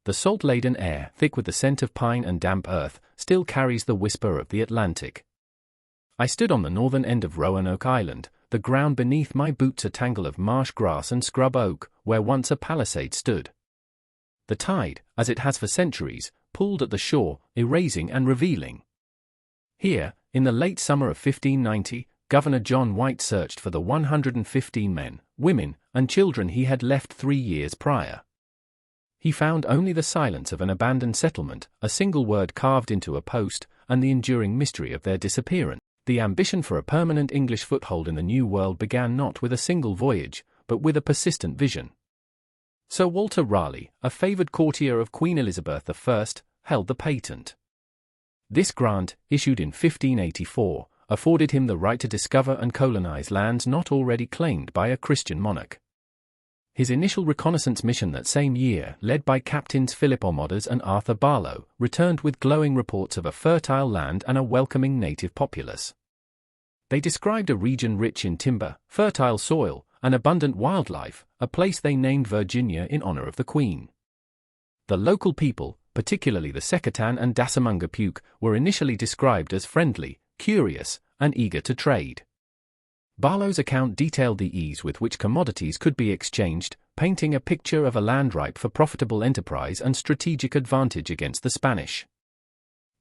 The salt-laden air, thick with the scent of pine and damp earth, still carries the whisper of the Atlantic. I stood on the northern end of Roanoke Island, the ground beneath my boots a tangle of marsh grass and scrub oak, where once a palisade stood. The tide, as it has for centuries, pulled at the shore, erasing and revealing. Here, in the late summer of 1590, Governor John White searched for the 115 men, women, and children he had left 3 years prior. He found only the silence of an abandoned settlement, a single word carved into a post, and the enduring mystery of their disappearance. The ambition for a permanent English foothold in the New World began not with a single voyage, but with a persistent vision. Sir Walter Raleigh, a favoured courtier of Queen Elizabeth I, held the patent. This grant, issued in 1584, afforded him the right to discover and colonize lands not already claimed by a Christian monarch. His initial reconnaissance mission that same year, led by Captains Philip O'Modders and Arthur Barlow, returned with glowing reports of a fertile land and a welcoming native populace. They described a region rich in timber, fertile soil, and abundant wildlife, a place they named Virginia in honor of the Queen. The local people, particularly the Secatan and Dassamungapuke, were initially described as friendly, curious, and eager to trade. Barlow's account detailed the ease with which commodities could be exchanged, painting a picture of a land ripe for profitable enterprise and strategic advantage against the Spanish.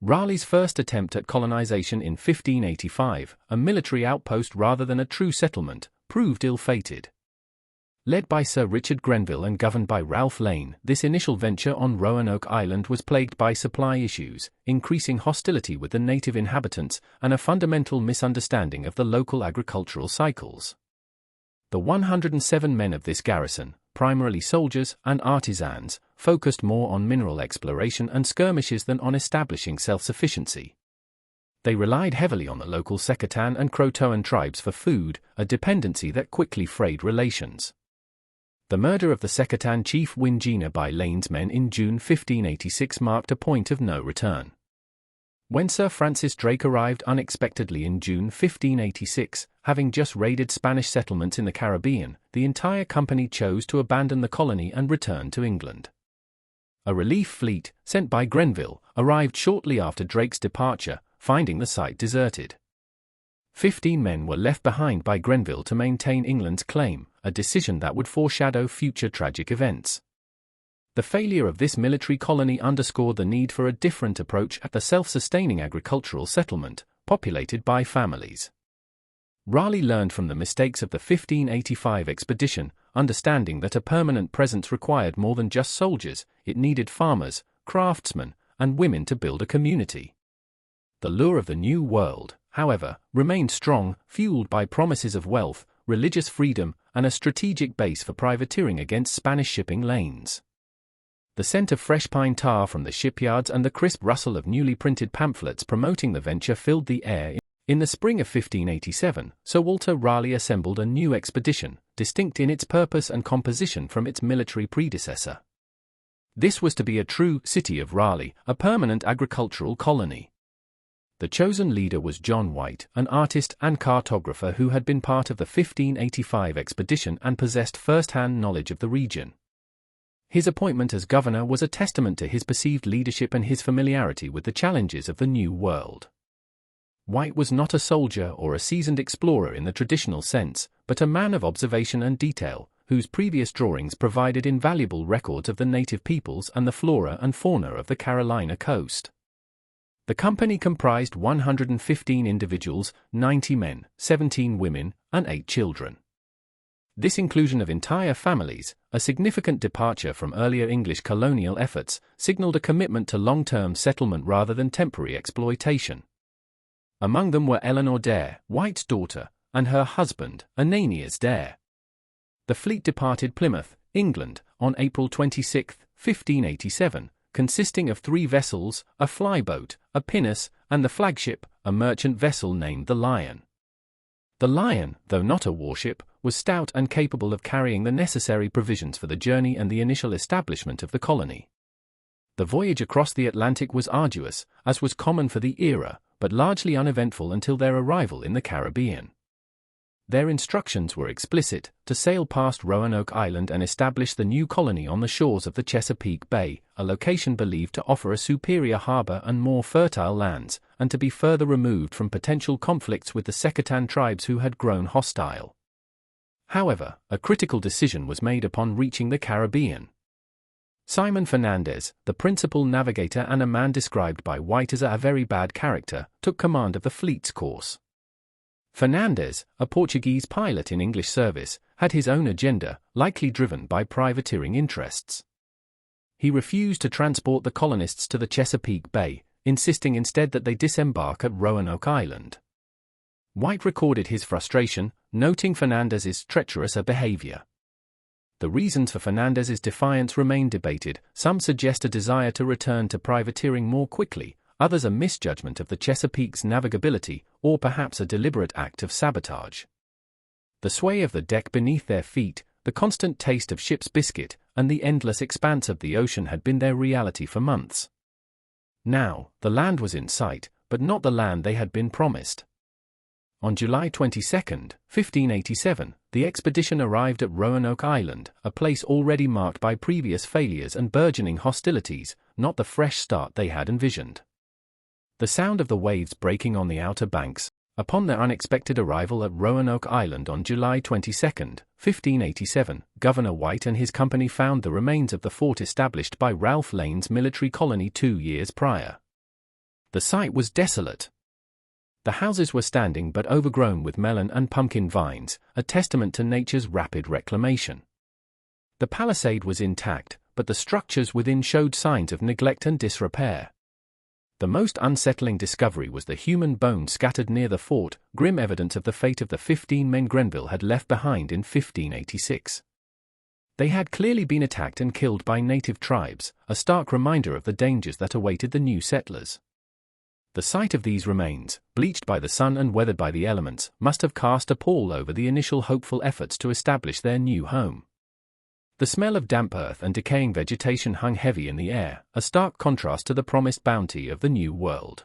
Raleigh's first attempt at colonization in 1585, a military outpost rather than a true settlement, proved ill-fated. Led by Sir Richard Grenville and governed by Ralph Lane, this initial venture on Roanoke Island was plagued by supply issues, increasing hostility with the native inhabitants, and a fundamental misunderstanding of the local agricultural cycles. The 107 men of this garrison, primarily soldiers and artisans, focused more on mineral exploration and skirmishes than on establishing self-sufficiency. They relied heavily on the local Secatan and Croatoan tribes for food, a dependency that quickly frayed relations. The murder of the Secatan chief Wingina by Lane's men in June 1586 marked a point of no return. When Sir Francis Drake arrived unexpectedly in June 1586, having just raided Spanish settlements in the Caribbean, the entire company chose to abandon the colony and return to England. A relief fleet, sent by Grenville, arrived shortly after Drake's departure, finding the site deserted. 15 men were left behind by Grenville to maintain England's claim, a decision that would foreshadow future tragic events. The failure of this military colony underscored the need for a different approach at the self-sustaining agricultural settlement, populated by families. Raleigh learned from the mistakes of the 1585 expedition, understanding that a permanent presence required more than just soldiers, it needed farmers, craftsmen, and women to build a community. The lure of the New World, however, remained strong, fueled by promises of wealth, religious freedom, and a strategic base for privateering against Spanish shipping lanes. The scent of fresh pine tar from the shipyards and the crisp rustle of newly printed pamphlets promoting the venture filled the air. In the spring of 1587, Sir Walter Raleigh assembled a new expedition, distinct in its purpose and composition from its military predecessor. This was to be a true city of Raleigh, a permanent agricultural colony. The chosen leader was John White, an artist and cartographer who had been part of the 1585 expedition and possessed first-hand knowledge of the region. His appointment as governor was a testament to his perceived leadership and his familiarity with the challenges of the New World. White was not a soldier or a seasoned explorer in the traditional sense, but a man of observation and detail, whose previous drawings provided invaluable records of the native peoples and the flora and fauna of the Carolina coast. The company comprised 115 individuals, 90 men, 17 women, and 8 children. This inclusion of entire families, a significant departure from earlier English colonial efforts, signaled a commitment to long-term settlement rather than temporary exploitation. Among them were Eleanor Dare, White's daughter, and her husband, Ananias Dare. The fleet departed Plymouth, England, on April 26, 1587, consisting of 3 vessels, a flyboat, a pinnace, and the flagship, a merchant vessel named the Lion. The Lion, though not a warship, was stout and capable of carrying the necessary provisions for the journey and the initial establishment of the colony. The voyage across the Atlantic was arduous, as was common for the era, but largely uneventful until their arrival in the Caribbean. Their instructions were explicit: to sail past Roanoke Island and establish the new colony on the shores of the Chesapeake Bay, a location believed to offer a superior harbor and more fertile lands, and to be further removed from potential conflicts with the Secatan tribes who had grown hostile. However, a critical decision was made upon reaching the Caribbean. Simon Fernandez, the principal navigator and a man described by White as a very bad character, took command of the fleet's course. Fernandez, a Portuguese pilot in English service, had his own agenda, likely driven by privateering interests. He refused to transport the colonists to the Chesapeake Bay, insisting instead that they disembark at Roanoke Island. White recorded his frustration, noting Fernandez's treacherous behavior. The reasons for Fernandez's defiance remain debated. Some suggest a desire to return to privateering more quickly, others a misjudgment of the Chesapeake's navigability, or perhaps a deliberate act of sabotage. The sway of the deck beneath their feet, the constant taste of ship's biscuit, and the endless expanse of the ocean had been their reality for months. Now, the land was in sight, but not the land they had been promised. On July 22, 1587, the expedition arrived at Roanoke Island, a place already marked by previous failures and burgeoning hostilities, not the fresh start they had envisioned. The sound of the waves breaking on the outer banks, upon their unexpected arrival at Roanoke Island on July 22, 1587, Governor White and his company found the remains of the fort established by Ralph Lane's military colony 2 years prior. The site was desolate. The houses were standing but overgrown with melon and pumpkin vines, a testament to nature's rapid reclamation. The palisade was intact, but the structures within showed signs of neglect and disrepair. The most unsettling discovery was the human bones scattered near the fort, grim evidence of the fate of the 15 men Grenville had left behind in 1586. They had clearly been attacked and killed by native tribes, a stark reminder of the dangers that awaited the new settlers. The sight of these remains, bleached by the sun and weathered by the elements, must have cast a pall over the initial hopeful efforts to establish their new home. The smell of damp earth and decaying vegetation hung heavy in the air, a stark contrast to the promised bounty of the New World.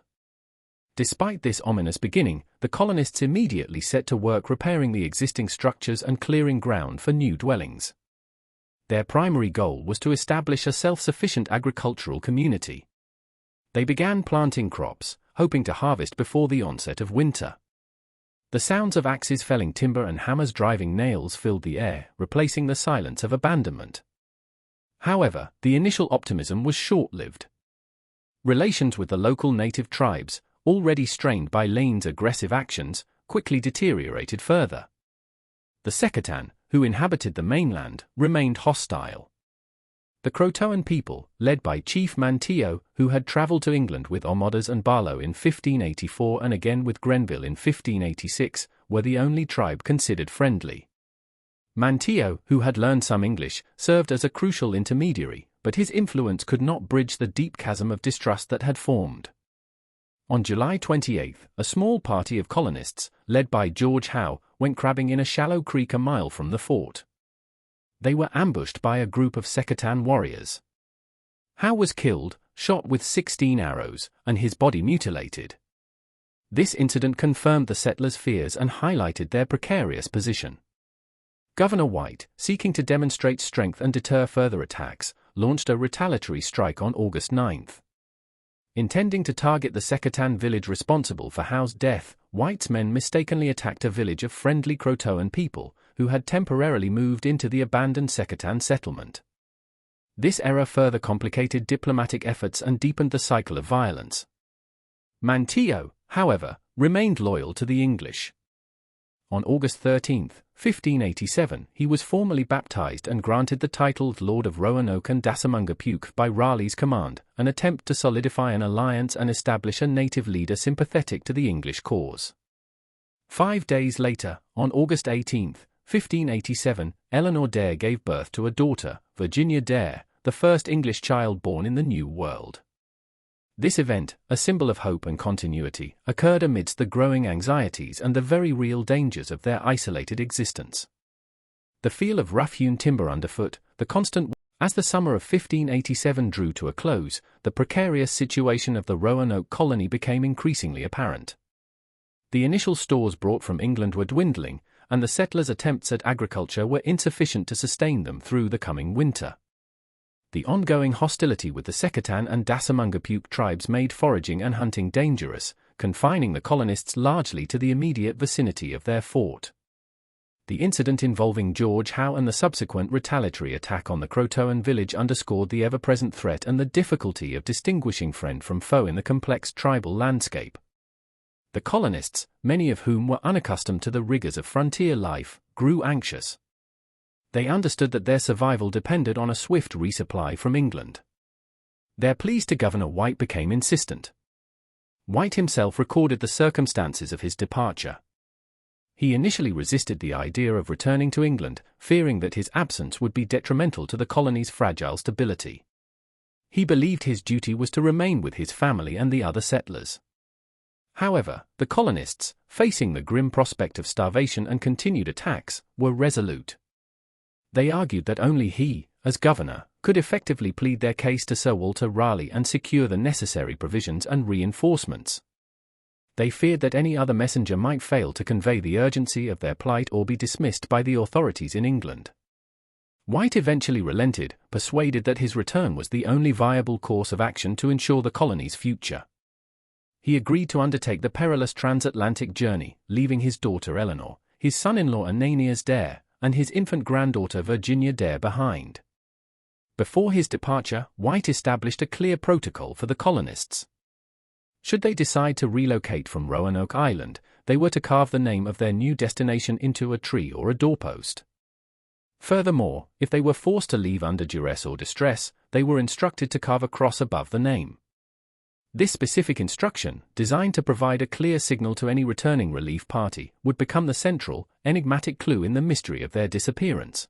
Despite this ominous beginning, the colonists immediately set to work repairing the existing structures and clearing ground for new dwellings. Their primary goal was to establish a self-sufficient agricultural community. They began planting crops, hoping to harvest before the onset of winter. The sounds of axes felling timber and hammers driving nails filled the air, replacing the silence of abandonment. However, the initial optimism was short-lived. Relations with the local native tribes, already strained by Lane's aggressive actions, quickly deteriorated further. The Secatan, who inhabited the mainland, remained hostile. The Croatoan people, led by Chief Manteo, who had travelled to England with Omodas and Barlow in 1584 and again with Grenville in 1586, were the only tribe considered friendly. Manteo, who had learned some English, served as a crucial intermediary, but his influence could not bridge the deep chasm of distrust that had formed. On July 28, a small party of colonists, led by George Howe, went crabbing in a shallow creek a mile from the fort. They were ambushed by a group of Secatan warriors. Howe was killed, shot with 16 arrows, and his body mutilated. This incident confirmed the settlers' fears and highlighted their precarious position. Governor White, seeking to demonstrate strength and deter further attacks, launched a retaliatory strike on August 9. Intending to target the Secatan village responsible for Howe's death, White's men mistakenly attacked a village of friendly Croatoan people, who had temporarily moved into the abandoned Secatan settlement. This error further complicated diplomatic efforts and deepened the cycle of violence. Manteo, however, remained loyal to the English. On August 13, 1587, he was formally baptized and granted the title of Lord of Roanoke and Dassamungapuke by Raleigh's command, an attempt to solidify an alliance and establish a native leader sympathetic to the English cause. 5 days later, on August 18, 1587, Eleanor Dare gave birth to a daughter, Virginia Dare, the first English child born in the New World. This event, a symbol of hope and continuity, occurred amidst the growing anxieties and the very real dangers of their isolated existence. The feel of rough-hewn timber underfoot, the constant. As the summer of 1587 drew to a close, the precarious situation of the Roanoke colony became increasingly apparent. The initial stores brought from England were dwindling, and the settlers' attempts at agriculture were insufficient to sustain them through the coming winter. The ongoing hostility with the Secatan and Dasamungapuk tribes made foraging and hunting dangerous, confining the colonists largely to the immediate vicinity of their fort. The incident involving George Howe and the subsequent retaliatory attack on the Croatoan village underscored the ever-present threat and the difficulty of distinguishing friend from foe in the complex tribal landscape. The colonists, many of whom were unaccustomed to the rigors of frontier life, grew anxious. They understood that their survival depended on a swift resupply from England. Their pleas to Governor White became insistent. White himself recorded the circumstances of his departure. He initially resisted the idea of returning to England, fearing that his absence would be detrimental to the colony's fragile stability. He believed his duty was to remain with his family and the other settlers. However, the colonists, facing the grim prospect of starvation and continued attacks, were resolute. They argued that only he, as governor, could effectively plead their case to Sir Walter Raleigh and secure the necessary provisions and reinforcements. They feared that any other messenger might fail to convey the urgency of their plight or be dismissed by the authorities in England. White eventually relented, persuaded that his return was the only viable course of action to ensure the colony's future. He agreed to undertake the perilous transatlantic journey, leaving his daughter Eleanor, his son-in-law Ananias Dare, and his infant granddaughter Virginia Dare behind. Before his departure, White established a clear protocol for the colonists. Should they decide to relocate from Roanoke Island, they were to carve the name of their new destination into a tree or a doorpost. Furthermore, if they were forced to leave under duress or distress, they were instructed to carve a cross above the name. This specific instruction, designed to provide a clear signal to any returning relief party, would become the central, enigmatic clue in the mystery of their disappearance.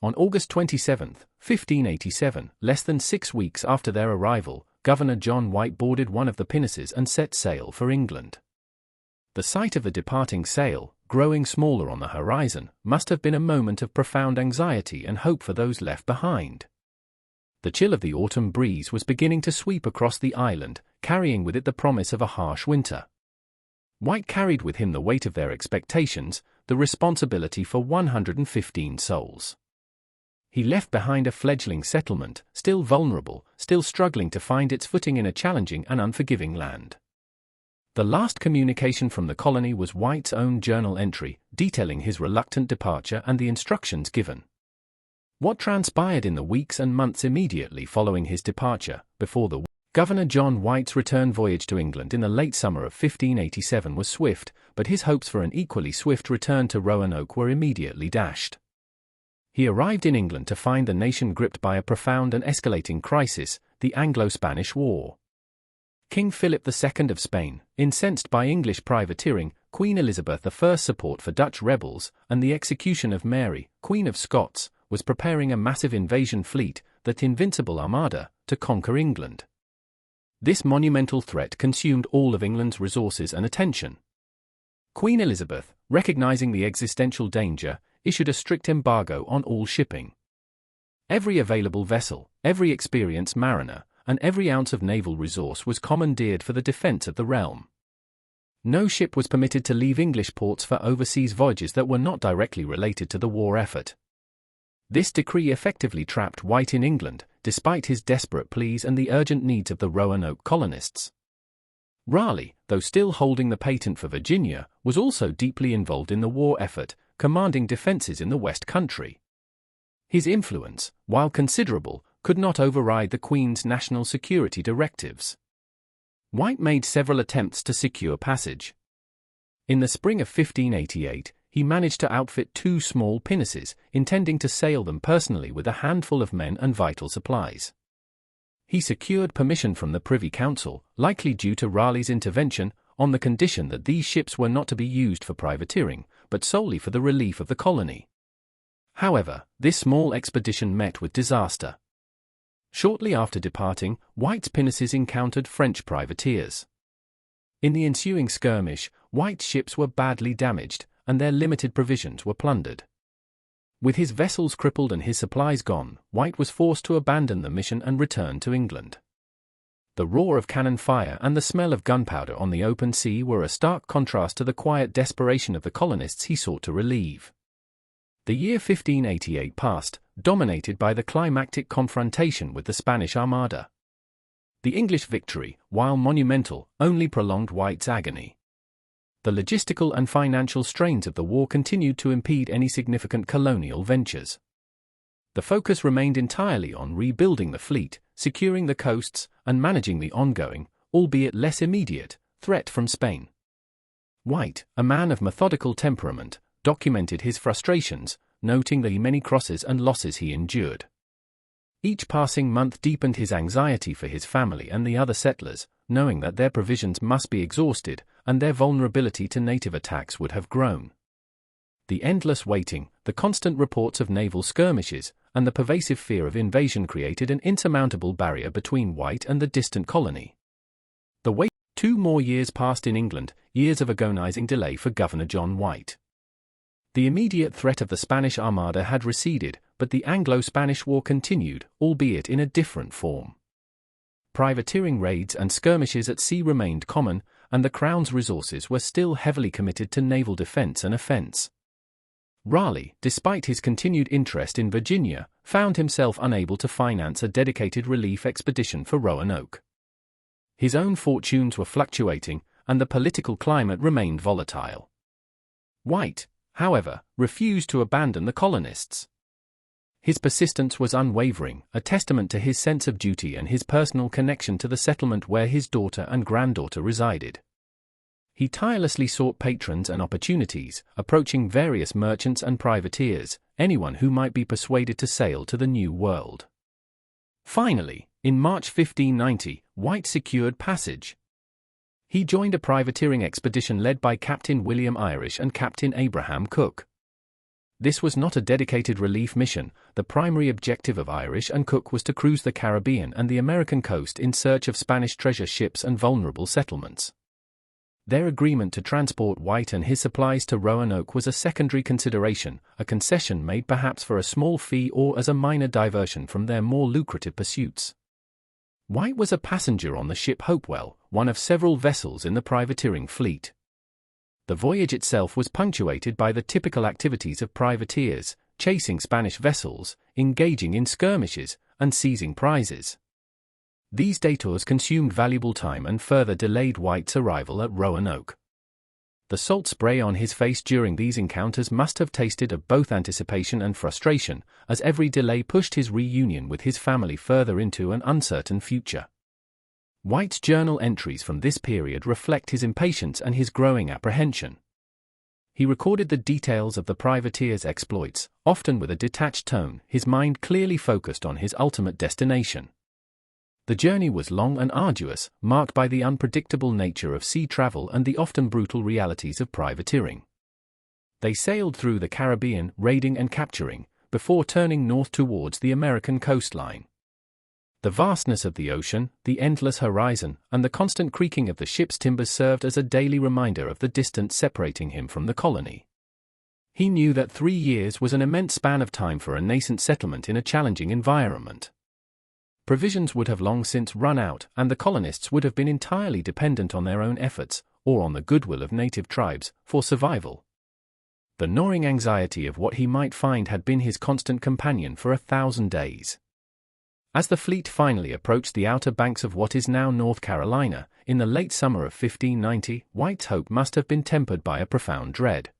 On August 27, 1587, less than 6 weeks after their arrival, Governor John White boarded one of the pinnaces and set sail for England. The sight of the departing sail, growing smaller on the horizon, must have been a moment of profound anxiety and hope for those left behind. The chill of the autumn breeze was beginning to sweep across the island, carrying with it the promise of a harsh winter. White carried with him the weight of their expectations, the responsibility for 115 souls. He left behind a fledgling settlement, still vulnerable, still struggling to find its footing in a challenging and unforgiving land. The last communication from the colony was White's own journal entry, detailing his reluctant departure and the instructions given. What transpired in the weeks and months immediately following his departure, before the Governor John White's return voyage to England in the late summer of 1587 was swift, but his hopes for an equally swift return to Roanoke were immediately dashed. He arrived in England to find the nation gripped by a profound and escalating crisis, the Anglo-Spanish War. King Philip II of Spain, incensed by English privateering, Queen Elizabeth I's support for Dutch rebels, and the execution of Mary, Queen of Scots, was preparing a massive invasion fleet, that invincible armada, to conquer England. This monumental threat consumed all of England's resources and attention. Queen Elizabeth, recognizing the existential danger, issued a strict embargo on all shipping. Every available vessel, every experienced mariner, and every ounce of naval resource was commandeered for the defense of the realm. No ship was permitted to leave English ports for overseas voyages that were not directly related to the war effort. This decree effectively trapped White in England, despite his desperate pleas and the urgent needs of the Roanoke colonists. Raleigh, though still holding the patent for Virginia, was also deeply involved in the war effort, commanding defenses in the West Country. His influence, while considerable, could not override the Queen's national security directives. White made several attempts to secure passage. In the spring of 1588, he managed to outfit 2 small pinnaces, intending to sail them personally with a handful of men and vital supplies. He secured permission from the Privy Council, likely due to Raleigh's intervention, on the condition that these ships were not to be used for privateering, but solely for the relief of the colony. However, this small expedition met with disaster. Shortly after departing, White's pinnaces encountered French privateers. In the ensuing skirmish, White's ships were badly damaged, and their limited provisions were plundered. With his vessels crippled and his supplies gone, White was forced to abandon the mission and return to England. The roar of cannon fire and the smell of gunpowder on the open sea were a stark contrast to the quiet desperation of the colonists he sought to relieve. The year 1588 passed, dominated by the climactic confrontation with the Spanish Armada. The English victory, while monumental, only prolonged White's agony. The logistical and financial strains of the war continued to impede any significant colonial ventures. The focus remained entirely on rebuilding the fleet, securing the coasts, and managing the ongoing, albeit less immediate, threat from Spain. White, a man of methodical temperament, documented his frustrations, noting the many crosses and losses he endured. Each passing month deepened his anxiety for his family and the other settlers, knowing that their provisions must be exhausted, and their vulnerability to native attacks would have grown. The endless waiting, the constant reports of naval skirmishes, and the pervasive fear of invasion created an insurmountable barrier between White and the distant colony. The wait. 2 more years passed in England, years of agonizing delay for Governor John White. The immediate threat of the Spanish Armada had receded, but the Anglo-Spanish War continued, albeit in a different form. Privateering raids and skirmishes at sea remained common, and the Crown's resources were still heavily committed to naval defense and offense. Raleigh, despite his continued interest in Virginia, found himself unable to finance a dedicated relief expedition for Roanoke. His own fortunes were fluctuating, and the political climate remained volatile. White, however, refused to abandon the colonists. His persistence was unwavering, a testament to his sense of duty and his personal connection to the settlement where his daughter and granddaughter resided. He tirelessly sought patrons and opportunities, approaching various merchants and privateers, anyone who might be persuaded to sail to the New World. Finally, in March 1590, White secured passage. He joined a privateering expedition led by Captain William Irish and Captain Abraham Cook. This was not a dedicated relief mission. The primary objective of Irish and Cook was to cruise the Caribbean and the American coast in search of Spanish treasure ships and vulnerable settlements. Their agreement to transport White and his supplies to Roanoke was a secondary consideration, a concession made perhaps for a small fee or as a minor diversion from their more lucrative pursuits. White was a passenger on the ship Hopewell, one of several vessels in the privateering fleet. The voyage itself was punctuated by the typical activities of privateers, chasing Spanish vessels, engaging in skirmishes, and seizing prizes. These detours consumed valuable time and further delayed White's arrival at Roanoke. The salt spray on his face during these encounters must have tasted of both anticipation and frustration, as every delay pushed his reunion with his family further into an uncertain future. White's journal entries from this period reflect his impatience and his growing apprehension. He recorded the details of the privateer's exploits, often with a detached tone, his mind clearly focused on his ultimate destination. The journey was long and arduous, marked by the unpredictable nature of sea travel and the often brutal realities of privateering. They sailed through the Caribbean, raiding and capturing, before turning north towards the American coastline. The vastness of the ocean, the endless horizon, and the constant creaking of the ship's timbers served as a daily reminder of the distance separating him from the colony. He knew that 3 years was an immense span of time for a nascent settlement in a challenging environment. Provisions would have long since run out, and the colonists would have been entirely dependent on their own efforts, or on the goodwill of native tribes, for survival. The gnawing anxiety of what he might find had been his constant companion for 1,000 days. As the fleet finally approached the outer banks of what is now North Carolina, in the late summer of 1590, White's hope must have been tempered by a profound dread.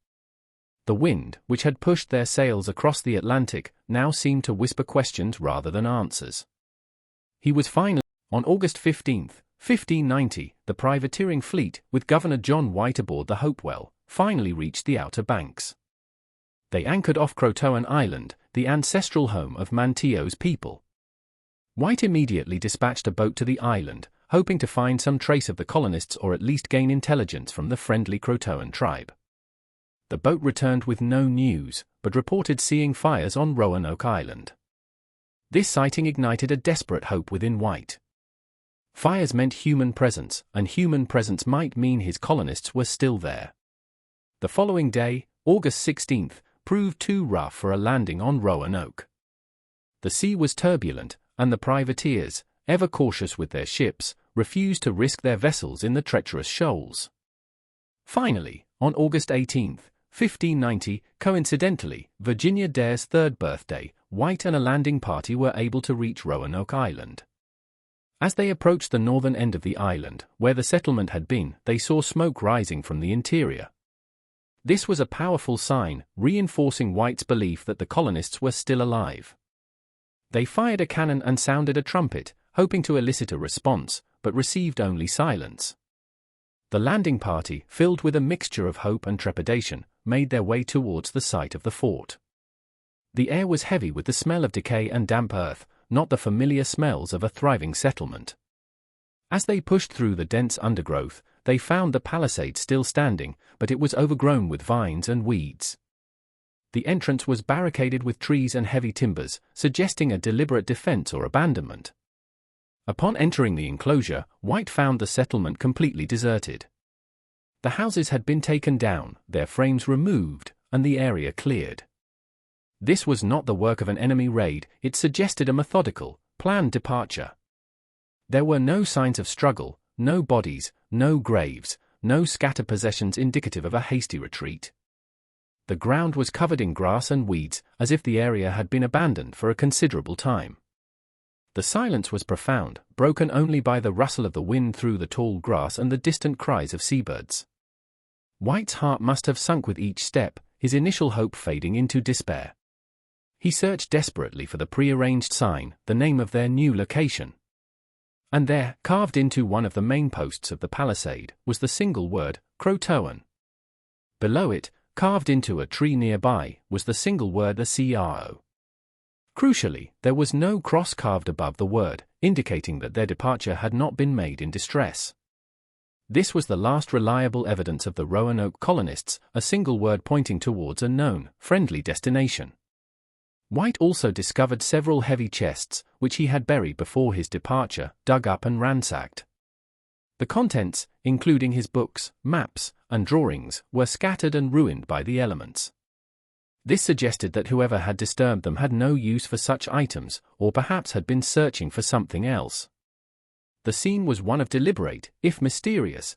The wind, which had pushed their sails across the Atlantic, now seemed to whisper questions rather than answers. He was finally, on August 15, 1590, the privateering fleet, with Governor John White aboard the Hopewell, finally reached the Outer Banks. They anchored off Croatoan Island, the ancestral home of Manteo's people. White immediately dispatched a boat to the island, hoping to find some trace of the colonists or at least gain intelligence from the friendly Croatoan tribe. The boat returned with no news, but reported seeing fires on Roanoke Island. This sighting ignited a desperate hope within White. Fires meant human presence, and human presence might mean his colonists were still there. The following day, August 16, proved too rough for a landing on Roanoke. The sea was turbulent, and the privateers, ever cautious with their ships, refused to risk their vessels in the treacherous shoals. Finally, on August 18, 1590, coincidentally, Virginia Dare's third birthday, White and a landing party were able to reach Roanoke Island. As they approached the northern end of the island, where the settlement had been, they saw smoke rising from the interior. This was a powerful sign, reinforcing White's belief that the colonists were still alive. They fired a cannon and sounded a trumpet, hoping to elicit a response, but received only silence. The landing party, filled with a mixture of hope and trepidation, made their way towards the site of the fort. The air was heavy with the smell of decay and damp earth, not the familiar smells of a thriving settlement. As they pushed through the dense undergrowth, they found the palisade still standing, but it was overgrown with vines and weeds. The entrance was barricaded with trees and heavy timbers, suggesting a deliberate defense or abandonment. Upon entering the enclosure, White found the settlement completely deserted. The houses had been taken down, their frames removed, and the area cleared. This was not the work of an enemy raid, it suggested a methodical, planned departure. There were no signs of struggle, no bodies, no graves, no scattered possessions indicative of a hasty retreat. The ground was covered in grass and weeds, as if the area had been abandoned for a considerable time. The silence was profound, broken only by the rustle of the wind through the tall grass and the distant cries of seabirds. White's heart must have sunk with each step, his initial hope fading into despair. He searched desperately for the prearranged sign, the name of their new location. And there, carved into one of the main posts of the palisade, was the single word, Croatoan. Below it, carved into a tree nearby, was the single word, the CRO. Crucially, there was no cross carved above the word, indicating that their departure had not been made in distress. This was the last reliable evidence of the Roanoke colonists, a single word pointing towards a known, friendly destination. White also discovered several heavy chests, which he had buried before his departure, dug up and ransacked. The contents, including his books, maps, and drawings, were scattered and ruined by the elements. This suggested that whoever had disturbed them had no use for such items, or perhaps had been searching for something else. The scene was one of deliberate, if mysterious,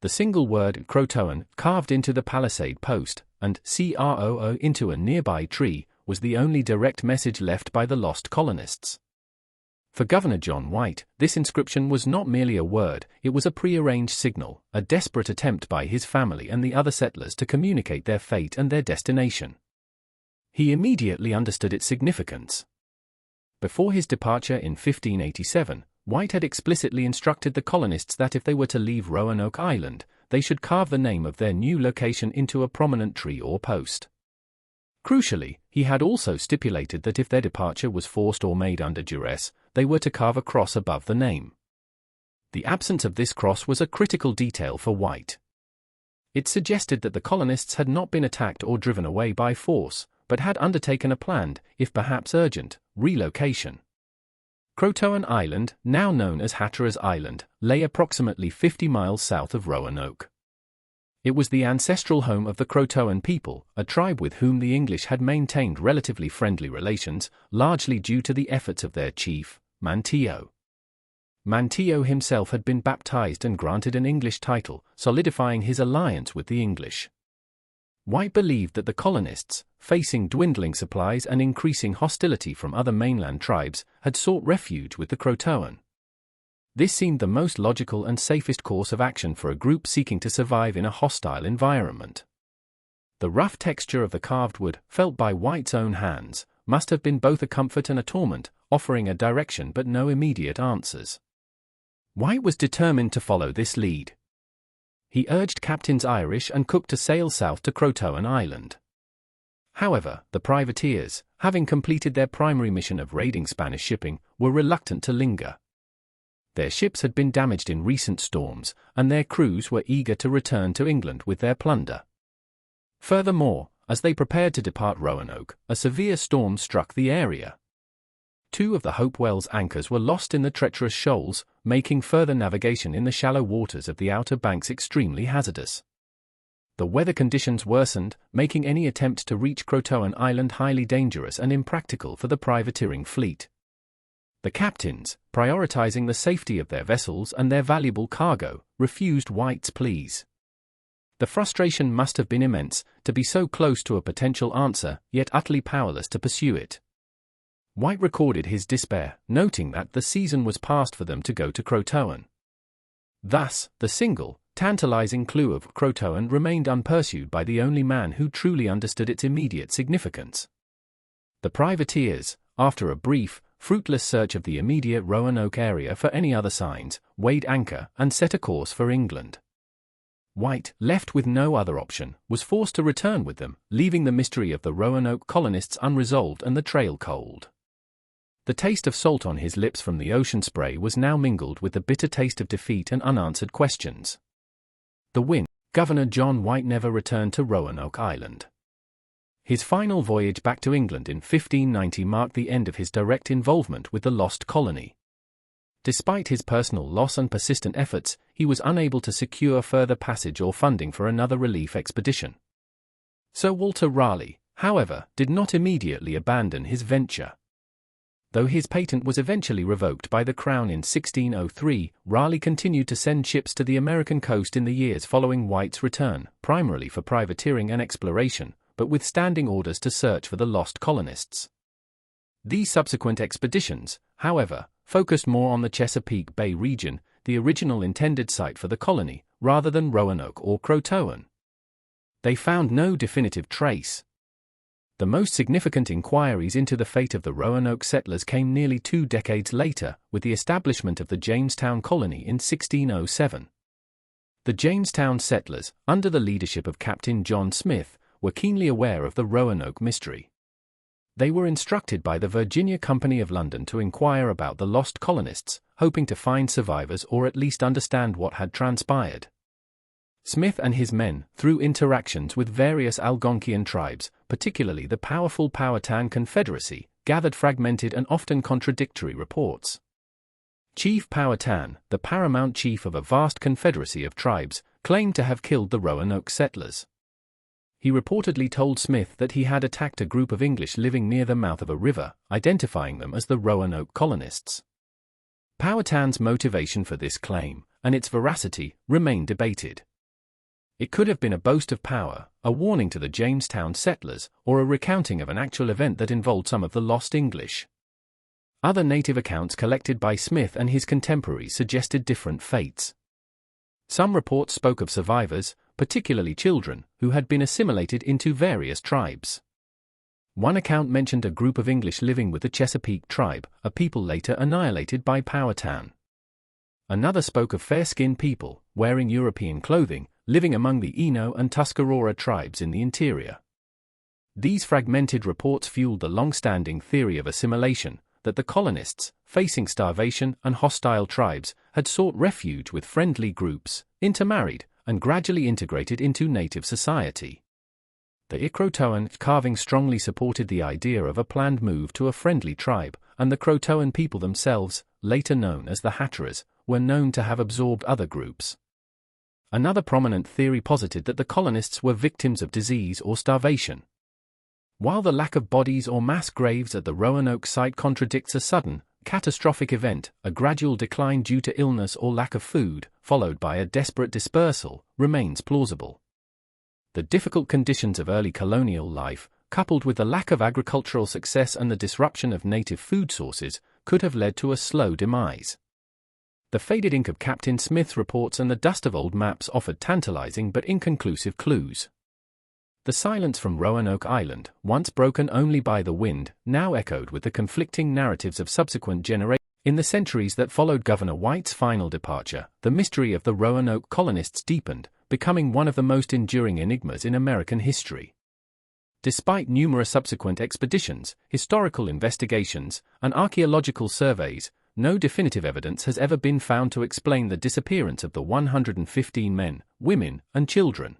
the single word Croatoan carved into the palisade post, and CROO into a nearby tree, was the only direct message left by the lost colonists. For Governor John White, this inscription was not merely a word, it was a prearranged signal, a desperate attempt by his family and the other settlers to communicate their fate and their destination. He immediately understood its significance. Before his departure in 1587, White had explicitly instructed the colonists that if they were to leave Roanoke Island, they should carve the name of their new location into a prominent tree or post. Crucially, he had also stipulated that if their departure was forced or made under duress, they were to carve a cross above the name. The absence of this cross was a critical detail for White. It suggested that the colonists had not been attacked or driven away by force, but had undertaken a planned, if perhaps urgent, relocation. Croatoan Island, now known as Hatteras Island, lay approximately 50 miles south of Roanoke. It was the ancestral home of the Croatoan people, a tribe with whom the English had maintained relatively friendly relations, largely due to the efforts of their chief, Manteo. Manteo himself had been baptized and granted an English title, solidifying his alliance with the English. White believed that the colonists, facing dwindling supplies and increasing hostility from other mainland tribes, had sought refuge with the Croatoan. This seemed the most logical and safest course of action for a group seeking to survive in a hostile environment. The rough texture of the carved wood, felt by White's own hands, must have been both a comfort and a torment, offering a direction but no immediate answers. White was determined to follow this lead. He urged Captains Irish and Cook to sail south to Croatoan Island. However, the privateers, having completed their primary mission of raiding Spanish shipping, were reluctant to linger. Their ships had been damaged in recent storms, and their crews were eager to return to England with their plunder. Furthermore, as they prepared to depart Roanoke, a severe storm struck the area. 2 of the Hopewell's anchors were lost in the treacherous shoals, making further navigation in the shallow waters of the Outer Banks extremely hazardous. The weather conditions worsened, making any attempt to reach Croatoan Island highly dangerous and impractical for the privateering fleet. The captains, prioritizing the safety of their vessels and their valuable cargo, refused White's pleas. The frustration must have been immense, to be so close to a potential answer, yet utterly powerless to pursue it. White recorded his despair, noting that the season was past for them to go to Croatoan. Thus, the single, tantalizing clue of Croatoan remained unpursued by the only man who truly understood its immediate significance. The privateers, after a brief, fruitless search of the immediate Roanoke area for any other signs, weighed anchor and set a course for England. White, left with no other option, was forced to return with them, leaving the mystery of the Roanoke colonists unresolved and the trail cold. The taste of salt on his lips from the ocean spray was now mingled with the bitter taste of defeat and unanswered questions. The wind. Governor John White never returned to Roanoke Island. His final voyage back to England in 1590 marked the end of his direct involvement with the lost colony. Despite his personal loss and persistent efforts, he was unable to secure further passage or funding for another relief expedition. Sir Walter Raleigh, however, did not immediately abandon his venture. Though his patent was eventually revoked by the Crown in 1603, Raleigh continued to send ships to the American coast in the years following White's return, primarily for privateering and exploration, but with standing orders to search for the lost colonists. These subsequent expeditions, however, focused more on the Chesapeake Bay region, the original intended site for the colony, rather than Roanoke or Croatoan. They found no definitive trace. The most significant inquiries into the fate of the Roanoke settlers came nearly 2 decades later, with the establishment of the Jamestown colony in 1607. The Jamestown settlers, under the leadership of Captain John Smith, were keenly aware of the Roanoke mystery. They were instructed by the Virginia Company of London to inquire about the lost colonists, hoping to find survivors or at least understand what had transpired. Smith and his men, through interactions with various Algonquian tribes, particularly the powerful Powhatan Confederacy, gathered fragmented and often contradictory reports. Chief Powhatan, the paramount chief of a vast confederacy of tribes, claimed to have killed the Roanoke settlers. He reportedly told Smith that he had attacked a group of English living near the mouth of a river, identifying them as the Roanoke colonists. Powhatan's motivation for this claim, and its veracity, remain debated. It could have been a boast of power, a warning to the Jamestown settlers, or a recounting of an actual event that involved some of the lost English. Other native accounts collected by Smith and his contemporaries suggested different fates. Some reports spoke of survivors, particularly children, who had been assimilated into various tribes. One account mentioned a group of English living with the Chesapeake tribe, a people later annihilated by Powhatan. Another spoke of fair-skinned people, wearing European clothing, living among the Eno and Tuscarora tribes in the interior. These fragmented reports fueled the long-standing theory of assimilation, that the colonists, facing starvation and hostile tribes, had sought refuge with friendly groups, intermarried, and gradually integrated into native society. The Croatoan carving strongly supported the idea of a planned move to a friendly tribe, and the Croatoan people themselves, later known as the Hatteras, were known to have absorbed other groups. Another prominent theory posited that the colonists were victims of disease or starvation. While the lack of bodies or mass graves at the Roanoke site contradicts a sudden, catastrophic event, a gradual decline due to illness or lack of food, followed by a desperate dispersal, remains plausible. The difficult conditions of early colonial life, coupled with the lack of agricultural success and the disruption of native food sources, could have led to a slow demise. The faded ink of Captain Smith's reports and the dust of old maps offered tantalizing but inconclusive clues. The silence from Roanoke Island, once broken only by the wind, now echoed with the conflicting narratives of subsequent generations. In the centuries that followed Governor White's final departure, the mystery of the Roanoke colonists deepened, becoming one of the most enduring enigmas in American history. Despite numerous subsequent expeditions, historical investigations, and archaeological surveys, no definitive evidence has ever been found to explain the disappearance of the 115 men, women, and children.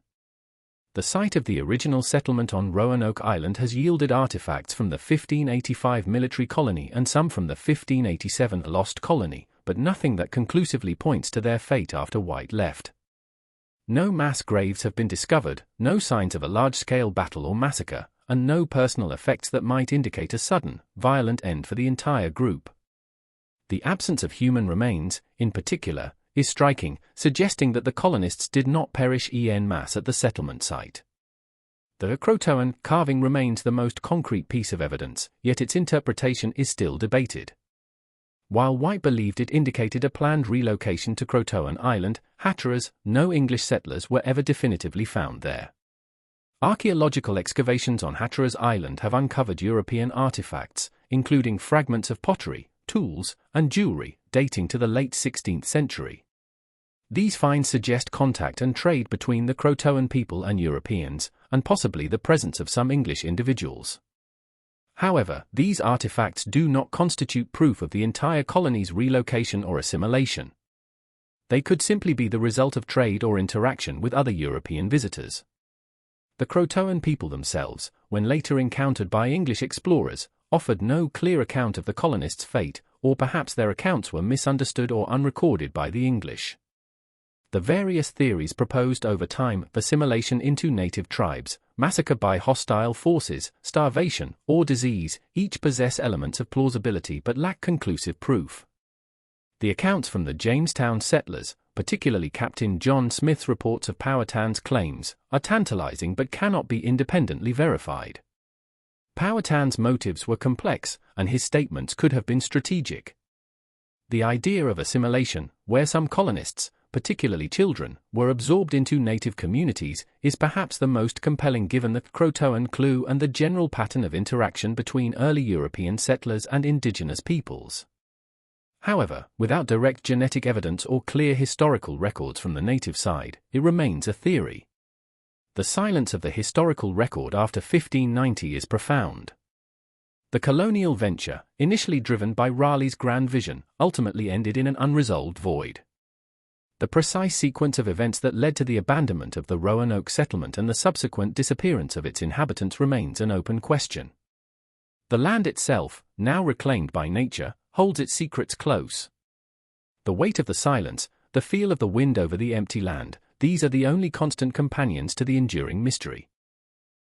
The site of the original settlement on Roanoke Island has yielded artifacts from the 1585 military colony and some from the 1587 lost colony, but nothing that conclusively points to their fate after White left. No mass graves have been discovered, no signs of a large-scale battle or massacre, and no personal effects that might indicate a sudden, violent end for the entire group. The absence of human remains, in particular, is striking, suggesting that the colonists did not perish en masse at the settlement site. The Croatoan carving remains the most concrete piece of evidence, yet its interpretation is still debated. While White believed it indicated a planned relocation to Croatoan Island, Hatteras, no English settlers were ever definitively found there. Archaeological excavations on Hatteras Island have uncovered European artifacts, including fragments of pottery, tools, and jewelry, dating to the late 16th century. These finds suggest contact and trade between the Croatoan people and Europeans, and possibly the presence of some English individuals. However, these artifacts do not constitute proof of the entire colony's relocation or assimilation. They could simply be the result of trade or interaction with other European visitors. The Croatoan people themselves, when later encountered by English explorers, offered no clear account of the colonists' fate, or perhaps their accounts were misunderstood or unrecorded by the English. The various theories proposed over time, assimilation into native tribes, massacre by hostile forces, starvation, or disease, each possess elements of plausibility but lack conclusive proof. The accounts from the Jamestown settlers, particularly Captain John Smith's reports of Powhatan's claims, are tantalizing but cannot be independently verified. Powhatan's motives were complex, and his statements could have been strategic. The idea of assimilation, where some colonists, particularly children, were absorbed into native communities, is perhaps the most compelling given the Croatoan clue and the general pattern of interaction between early European settlers and indigenous peoples. However, without direct genetic evidence or clear historical records from the native side, it remains a theory. The silence of the historical record after 1590 is profound. The colonial venture, initially driven by Raleigh's grand vision, ultimately ended in an unresolved void. The precise sequence of events that led to the abandonment of the Roanoke settlement and the subsequent disappearance of its inhabitants remains an open question. The land itself, now reclaimed by nature, holds its secrets close. The weight of the silence, the feel of the wind over the empty land, these are the only constant companions to the enduring mystery.